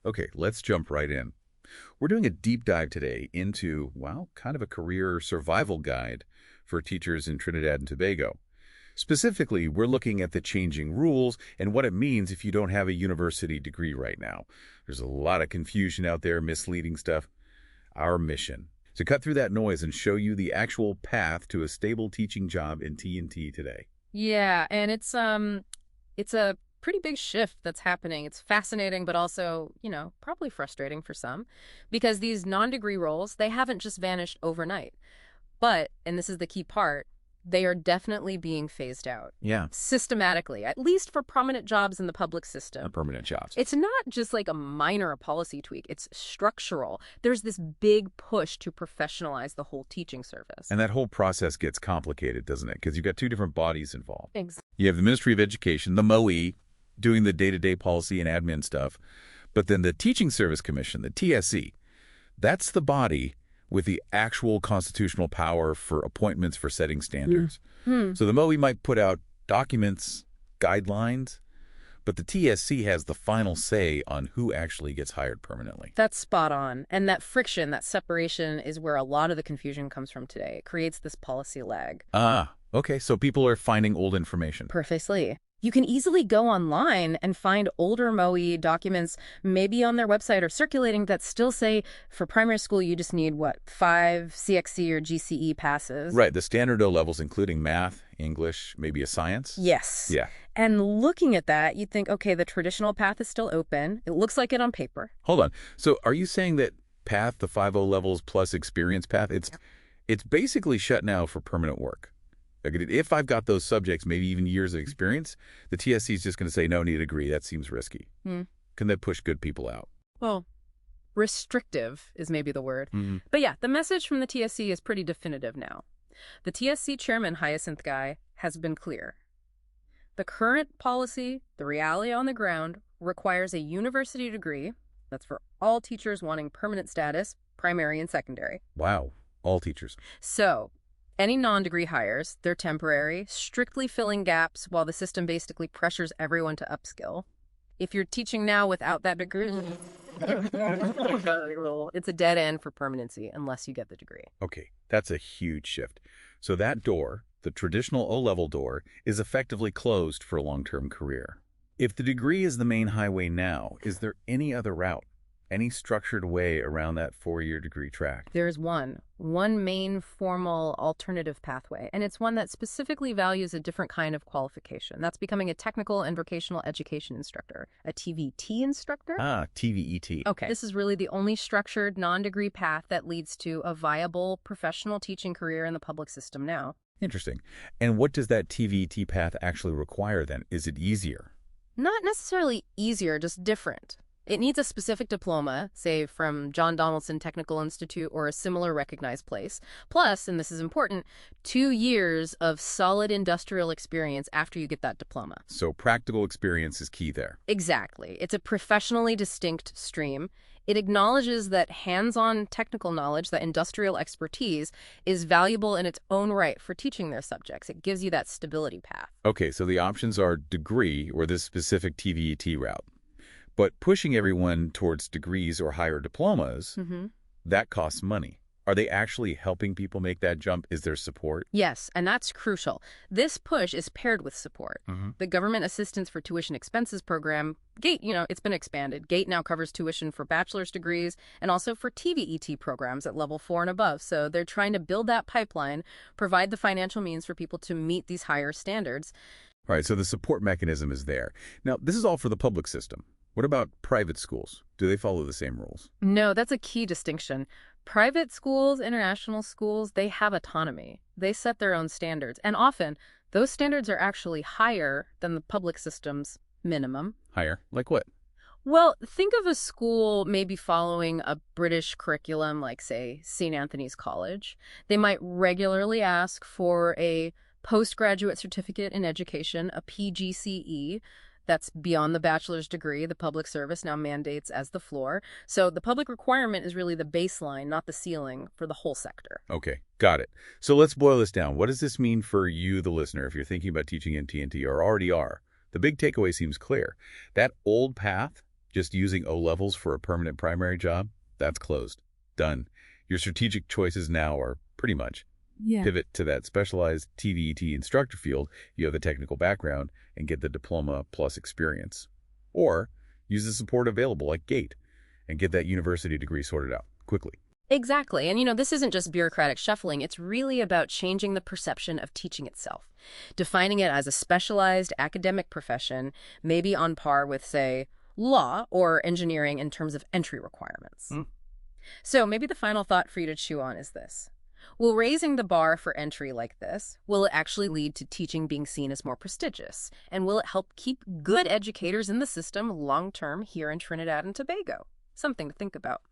Okay, let's jump right in. We're doing a deep dive today into, well, kind of a career survival guide for teachers in Trinidad and Tobago. Specifically, we're looking at the changing rules and what it means if you don't have a university degree right now. There's a lot of confusion out there, misleading stuff. Our mission: to cut through that noise and show you the actual path to a stable teaching job in T&T today. Yeah, and it's a pretty big shift that's happening. It's fascinating, but also, probably frustrating for some, because these non-degree roles, they haven't just vanished overnight. But, and this is the key part, they are definitely being phased out. Yeah, Systematically, at least for prominent jobs in the public system. permanent jobs. It's not just like a minor policy tweak, it's structural. There's this big push to professionalize the whole teaching service. And that whole process gets complicated, doesn't it? Because you've got two different bodies involved. Exactly. You have the Ministry of Education, the MOE, doing the day-to-day policy and admin stuff. But then the Teaching Service Commission, the TSC, that's the body with the actual constitutional power for appointments for setting standards. So the MOE might put out documents, guidelines, but the TSC has the final say on who actually gets hired permanently. That's spot on. And that friction, that separation is where a lot of the confusion comes from today. It creates this policy lag. Ah, okay, so people are finding old information. Precisely. You can easily go online and find older MOE documents, maybe on their website or circulating, that still say for primary school you just need, 5 CXC or GCE passes? Right, the standard O levels, including math, English, maybe a science? Yes. Yeah. And looking at that, you'd think, okay, the traditional path is still open. It looks like it on paper. Hold on. So are you saying that path, the 5 O levels plus experience path, it's basically shut now for permanent work? Like, if I've got those subjects, maybe even years of experience, the TSC is just going to say, no, need a degree. That seems risky. Can that push good people out? Well, restrictive is maybe the word. Mm-hmm. But yeah, the message from the TSC is pretty definitive now. The TSC chairman, Hyacinth Guy, has been clear. The current policy, the reality on the ground, requires a university degree. That's for all teachers wanting permanent status, primary and secondary. Wow. All teachers. So any non-degree hires, they're temporary, strictly filling gaps while the system basically pressures everyone to upskill. If you're teaching now without that degree, it's a dead end for permanency unless you get the degree. Okay, that's a huge shift. So that door, the traditional O-level door, is effectively closed for a long-term career. If the degree is the main highway now, is there any other route? Any structured way around that 4-year degree track? There's one main formal alternative pathway, and it's one that specifically values a different kind of qualification. That's becoming a technical and vocational education instructor, a TVT instructor. Ah, TVET. Okay, this is really the only structured non-degree path that leads to a viable professional teaching career in the public system now. Interesting. And what does that TVET path actually require then? Is it easier? Not necessarily easier, just different. It needs a specific diploma, say from John Donaldson Technical Institute or a similar recognized place. Plus, and this is important, 2 years of solid industrial experience after you get that diploma. So practical experience is key there. Exactly. It's a professionally distinct stream. It acknowledges that hands-on technical knowledge, that industrial expertise, is valuable in its own right for teaching their subjects. It gives you that stability path. Okay, so the options are degree or this specific TVET route. But pushing everyone towards degrees or higher diplomas, that costs money. Are they actually helping people make that jump? Is there support? Yes, and that's crucial. This push is paired with support. The Government Assistance for Tuition Expenses program, GATE, it's been expanded. GATE now covers tuition for bachelor's degrees and also for TVET programs at level 4 and above. So they're trying to build that pipeline, provide the financial means for people to meet these higher standards. All right, so the support mechanism is there. Now, this is all for the public system. What about private schools? Do they follow the same rules? No, that's a key distinction. Private schools, international schools, they have autonomy. They set their own standards. And often, those standards are actually higher than the public system's minimum. Higher? Like what? Well, think of a school maybe following a British curriculum like, say, St. Anthony's College. They might regularly ask for a postgraduate certificate in education, a PGCE. That's beyond the bachelor's degree. The public service now mandates as the floor. So the public requirement is really the baseline, not the ceiling, for the whole sector. Okay, got it. So let's boil this down. What does this mean for you, the listener, if you're thinking about teaching in T&T or already are? The big takeaway seems clear. That old path, Just using O-levels for a permanent primary job? That's closed. Done. Your strategic choices now are pretty much Yeah. pivot to that specialized TVET instructor field, you have the technical background, and get the diploma plus experience. Or use the support available like GATE and get that university degree sorted out quickly. Exactly. And this isn't just bureaucratic shuffling. It's really about changing the perception of teaching itself, defining it as a specialized academic profession, maybe on par with, say, law or engineering in terms of entry requirements. Mm. So maybe the final thought for you to chew on is this. Will raising the bar for entry like this, will it actually lead to teaching being seen as more prestigious? And will it help keep good educators in the system long-term here in Trinidad and Tobago? Something to think about.